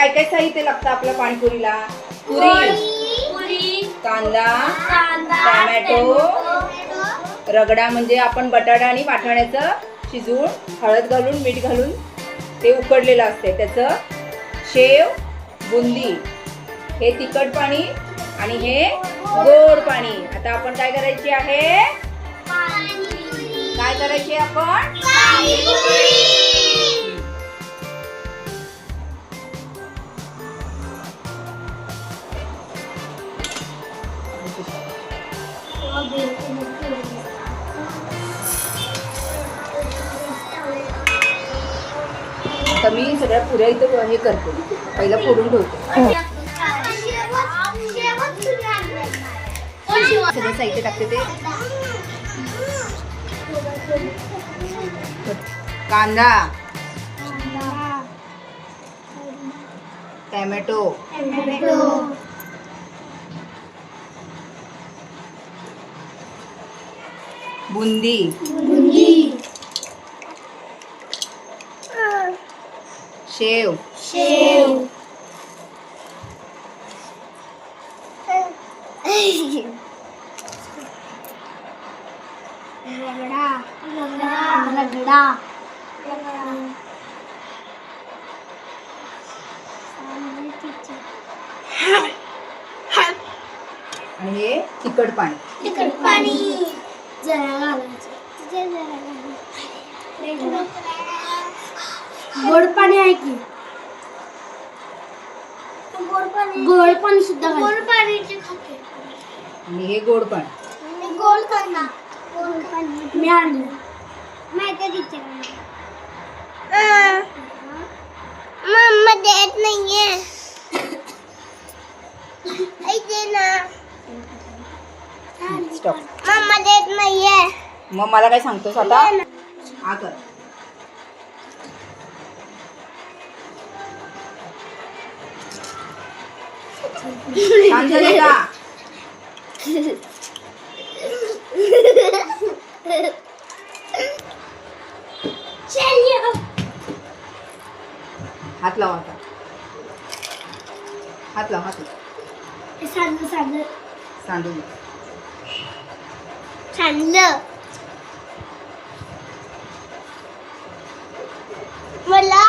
काय काय साहित्य लागतं आपल्या पाणीपुरीला? पुरी, कांदा, टोमॅटो, रगडा म्हणजे आपण बटाटा आणि वाटाण्याचं शिजवून हळद घालून मीठ घालून ते उकडलेलं असते त्याचं, शेव, बुंदी, हे तिखट पाणी आणि हे गोड पाणी. आता आपण काय करायची आहे? काय करायची आपण? आता मी सगळ्या पुऱ्या इथं हे करते, पहिला फोडून ठेवते. सगळं साहित्य टाकते ते. कांदा, टोमॅटो, बुंदी, शेव, रगडा आणि हे तिखट पाणी. जरा घालायचं. गोड पाणी आहे की? गोड पाणी सुद्धा गोड पाणी खाते. आणि हे गोड पाणी. गोड पाणी मी आणलं. माहिती मम्मा देत नाहीये. स्टॉप. मम्मा देत नाहीये. मग मला काय सांगतोस आता? हा कर. छान झाले का? हात लावा आता. हात लाव. सांडून सांडलं मला.